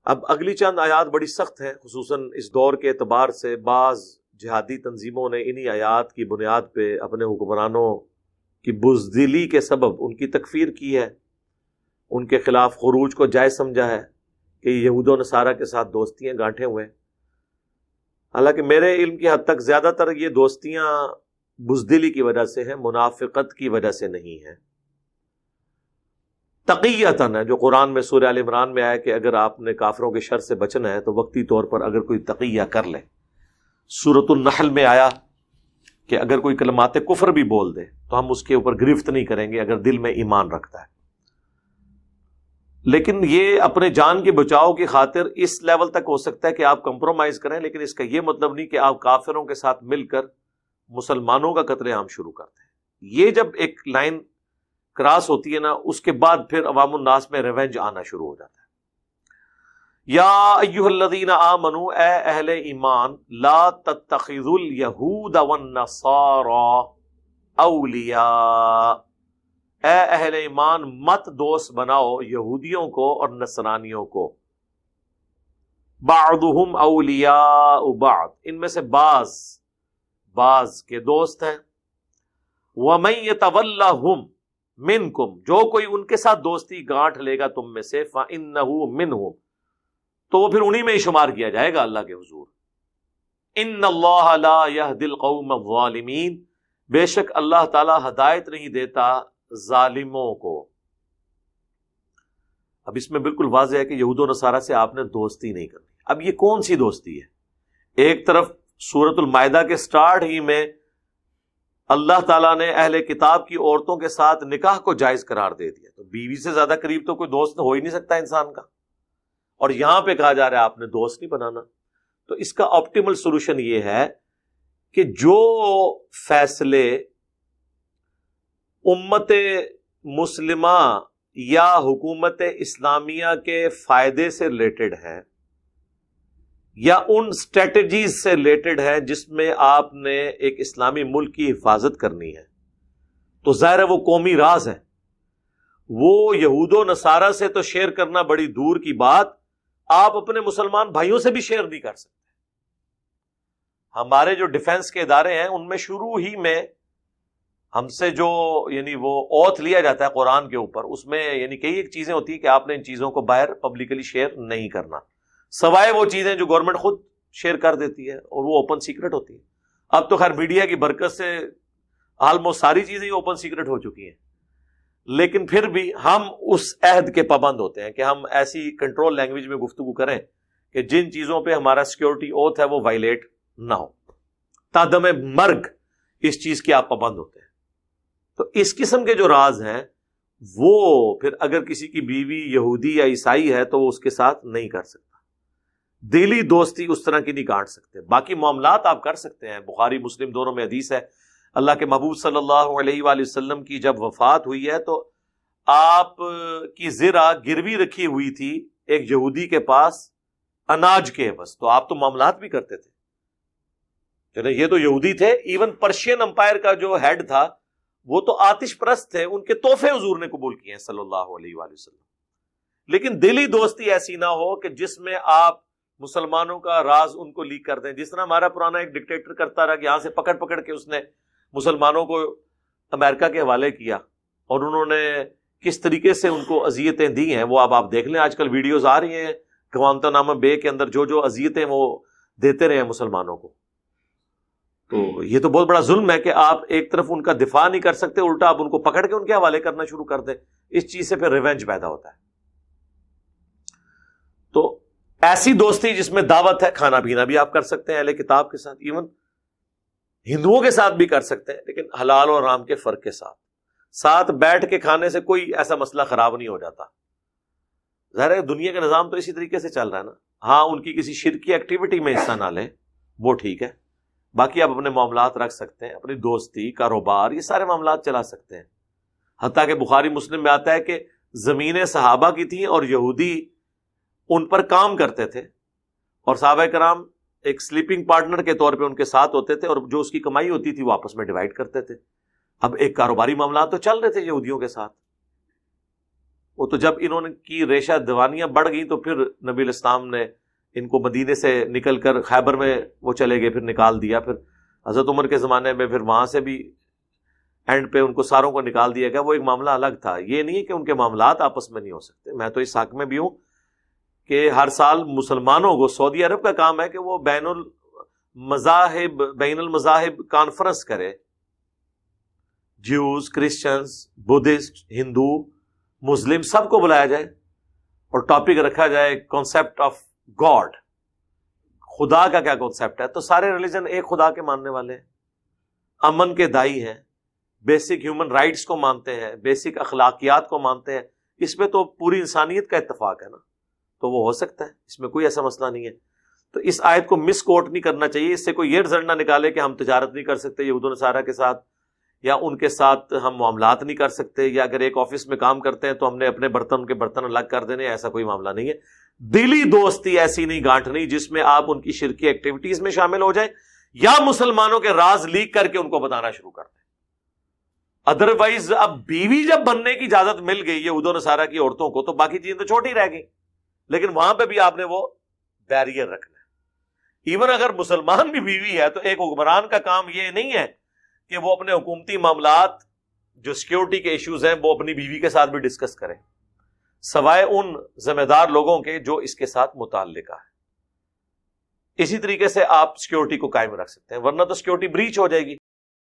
اب اگلی چند آیات بڑی سخت ہیں، خصوصاً اس دور کے اعتبار سے بعض جہادی تنظیموں نے انہی آیات کی بنیاد پہ اپنے حکمرانوں کی بزدلی کے سبب ان کی تکفیر کی ہے، ان کے خلاف خروج کو جائز سمجھا ہے کہ یہود و نصارہ کے ساتھ دوستیاں گانٹھے ہوئے ہیں۔ حالانکہ میرے علم کی حد تک زیادہ تر یہ دوستیاں بزدلی کی وجہ سے ہیں، منافقت کی وجہ سے نہیں ہیں، تقیتاً ہے، جو قرآن میں سورہ آل عمران میں آیا کہ اگر آپ نے کافروں کے شر سے بچنا ہے تو وقتی طور پر اگر کوئی تقیہ کر لے۔ سورۃ النحل میں آیا کہ اگر کوئی کلمات کفر بھی بول دے تو ہم اس کے اوپر گرفت نہیں کریں گے اگر دل میں ایمان رکھتا ہے۔ لیکن یہ اپنے جان کے بچاؤ کی خاطر اس لیول تک ہو سکتا ہے کہ آپ کمپرومائز کریں، لیکن اس کا یہ مطلب نہیں کہ آپ کافروں کے ساتھ مل کر مسلمانوں کا قتل عام شروع کرتے ہیں۔ یہ جب ایک لائن کراس ہوتی ہے نا، اس کے بعد پھر عوام الناس میں ریونج آنا شروع ہو جاتا ہے۔ یا ایھا الذین آمنوا، اے اہل ایمان، لا تتخذوا الیہود والنصارى اولیاء، اے اہل ایمان مت دوست بناؤ یہودیوں کو اور نصرانیوں کو، بعضهم اولیاء بعض، ان میں سے بعض کے دوست ہیں، ومن یتولہم منکم، جو کوئی ان کے ساتھ دوستی گانٹھ لے گا تم میں سے، فإنہ منہم، تو وہ پھر انہی میں ہی شمار کیا جائے گا اللہ کے حضور۔ ان اللہ لا یہدی القوم الظالمین، بے شک اللہ تعالی ہدایت نہیں دیتا ظالموں کو۔ اب اس میں بالکل واضح ہے کہ یہود و نصارہ سے آپ نے دوستی نہیں کرنی۔ اب یہ کون سی دوستی ہے؟ ایک طرف سورۃ المائدہ کے سٹارٹ ہی میں اللہ تعالیٰ نے اہل کتاب کی عورتوں کے ساتھ نکاح کو جائز قرار دے دیا، تو بیوی سے زیادہ قریب تو کوئی دوست ہو ہی نہیں سکتا انسان کا، اور یہاں پہ کہا جا رہا ہے آپ نے دوست نہیں بنانا۔ تو اس کا آپٹیمل سولوشن یہ ہے کہ جو فیصلے امت مسلمہ یا حکومت اسلامیہ کے فائدے سے ریلیٹڈ ہے یا ان اسٹریٹجیز سے ریلیٹڈ ہے جس میں آپ نے ایک اسلامی ملک کی حفاظت کرنی ہے، تو ظاہر ہے وہ قومی راز ہے، وہ یہود و نصارہ سے تو شیئر کرنا بڑی دور کی بات، آپ اپنے مسلمان بھائیوں سے بھی شیئر نہیں کر سکتے۔ ہمارے جو ڈیفنس کے ادارے ہیں ان میں شروع ہی میں ہم سے جو وہ اوتھ لیا جاتا ہے قرآن کے اوپر، اس میں کئی ایک چیزیں ہوتی ہیں کہ آپ نے ان چیزوں کو باہر پبلکلی شیئر نہیں کرنا، سوائے وہ چیزیں جو گورنمنٹ خود شیئر کر دیتی ہے اور وہ اوپن سیکرٹ ہوتی ہے۔ اب تو خیر میڈیا کی برکت سے آلموسٹ ساری چیزیں اوپن سیکرٹ ہو چکی ہیں، لیکن پھر بھی ہم اس عہد کے پابند ہوتے ہیں کہ ہم ایسی کنٹرول لینگویج میں گفتگو کریں کہ جن چیزوں پہ ہمارا سیکیورٹی اوتھ ہے وہ وائلیٹ نہ ہو، تادم مرگ اس چیز کے آپ پابند ہوتے ہیں۔ تو اس قسم کے جو راز ہیں وہ پھر اگر کسی کی بیوی یہودی یا عیسائی ہے تو وہ اس کے ساتھ نہیں کر سکتا، دلی دوستی اس طرح کی نہیں کاٹ سکتے۔ باقی معاملات آپ کر سکتے ہیں، بخاری مسلم دونوں میں حدیث ہے، اللہ کے محبوب صلی اللہ علیہ وآلہ وسلم کی جب وفات ہوئی ہے تو آپ کی زرہ گروی رکھی ہوئی تھی ایک یہودی کے پاس اناج کے عوض، تو آپ تو معاملات بھی کرتے تھے۔ چلے یہ تو یہودی تھے، ایون پرشین امپائر کا جو ہیڈ تھا وہ تو آتش پرست تھے، ان کے تحفے حضور نے قبول کیے ہیں صلی اللہ علیہ وآلہ وسلم۔ لیکن دلی دوستی ایسی نہ ہو کہ جس میں آپ مسلمانوں کا راز ان کو لیک کر دیں، جس طرح ہمارا پرانا ایک ڈکٹیٹر کرتا رہا کہ یہاں سے پکڑ پکڑ کے اس نے مسلمانوں کو امریکہ کے حوالے کیا، اور انہوں نے کس طریقے سے ان کو اذیتیں دی ہیں وہ اب آپ دیکھ لیں، آج کل ویڈیوز آ رہی ہیں گوانتانامو بے کے اندر جو اذیتیں وہ دیتے رہے ہیں مسلمانوں کو۔ تو یہ تو بہت بڑا ظلم ہے کہ آپ ایک طرف ان کا دفاع نہیں کر سکتے، الٹا آپ ان کو پکڑ کے ان کے حوالے کرنا شروع کر دیں، اس چیز سے پھر ریونج پیدا ہوتا ہے۔ تو ایسی دوستی جس میں دعوت ہے، کھانا پینا بھی آپ کر سکتے ہیں اہل کتاب کے ساتھ، ایون ہندوؤں کے ساتھ بھی کر سکتے ہیں، لیکن حلال اور حرام کے فرق کے ساتھ بیٹھ کے کھانے سے کوئی ایسا مسئلہ خراب نہیں ہو جاتا۔ ظاہر ہے دنیا کا نظام تو اسی طریقے سے چل رہا ہے نا، ہاں ان کی کسی شرکی ایکٹیویٹی میں حصہ نہ لیں وہ ٹھیک ہے، باقی آپ اپنے معاملات رکھ سکتے ہیں، اپنی دوستی، کاروبار، یہ سارے معاملات چلا سکتے ہیں۔ حتیٰ کہ بخاری مسلم میں آتا ہے کہ زمینیں صحابہ کی تھیں اور یہودی ان پر کام کرتے تھے، اور صحابہ کرام ایک سلیپنگ پارٹنر کے طور پہ ان کے ساتھ ہوتے تھے، اور جو اس کی کمائی ہوتی تھی وہ آپس میں ڈیوائڈ کرتے تھے۔ اب ایک کاروباری معاملات تو چل رہے تھے یہودیوں کے ساتھ، وہ تو جب انہوں نے کی ریشہ دیوانیاں بڑھ گئی تو پھر نبی الاسلام نے ان کو مدینے سے نکل کر خیبر میں وہ چلے گئے، پھر نکال دیا. پھر حضرت عمر کے زمانے میں پھر وہاں سے بھی اینڈ پہ ان کو ساروں کو نکال دیا گیا. وہ ایک معاملہ الگ تھا. یہ نہیں ہے کہ ان کے معاملات آپس میں نہیں ہو سکتے. میں تو اس حق میں بھی ہوں کہ ہر سال مسلمانوں کو، سعودی عرب کا کام ہے کہ وہ بین المذاہب کانفرنس کرے، جیوز، کرسچنز، بدھسٹ، ہندو، مسلم سب کو بلایا جائے اور ٹاپک رکھا جائے کانسیپٹ آف گاڈ، خدا کا کیا کانسیپٹ ہے. تو سارے ریلیجن ایک خدا کے ماننے والے ہیں، امن کے دائی ہیں، بیسک ہیومن رائٹس کو مانتے ہیں، بیسک اخلاقیات کو مانتے ہیں. اس میں تو پوری انسانیت کا اتفاق ہے نا، تو وہ ہو سکتا ہے، اس میں کوئی ایسا مسئلہ نہیں ہے. تو اس آیت کو مس کوٹ نہیں کرنا چاہیے. اس سے کوئی یہ رزلٹ نہ نکالے کہ ہم تجارت نہیں کر سکتے یہود و نصارہ کے ساتھ، یا ان کے ساتھ ہم معاملات نہیں کر سکتے، یا اگر ایک آفس میں کام کرتے ہیں تو ہم نے اپنے برتن ان کے برتن الگ کر دینے. ایسا کوئی معاملہ نہیں ہے. دلی دوستی ایسی نہیں گانٹھنی جس میں آپ ان کی شرکی ایکٹیویٹیز میں شامل ہو جائیں یا مسلمانوں کے راز لیک کر کے ان کو بتانا شروع کر دیں. ادروائز اب بیوی جب بننے کی اجازت مل گئی یہود و نصارہ کی عورتوں کو تو باقی چیزیں تو چھوٹی رہ گئی، لیکن وہاں پہ بھی آپ نے وہ بیریئر رکھنا ہے. ایون اگر مسلمان بھی بیوی ہے تو ایک حکمران کا کام یہ نہیں ہے کہ وہ اپنے حکومتی معاملات جو سیکیورٹی کے ایشوز ہیں وہ اپنی بیوی کے ساتھ بھی ڈسکس کریں، سوائے ان ذمہ دار لوگوں کے جو اس کے ساتھ متعلقہ ہے. اسی طریقے سے آپ سیکیورٹی کو قائم رکھ سکتے ہیں، ورنہ تو سیکیورٹی بریچ ہو جائے گی.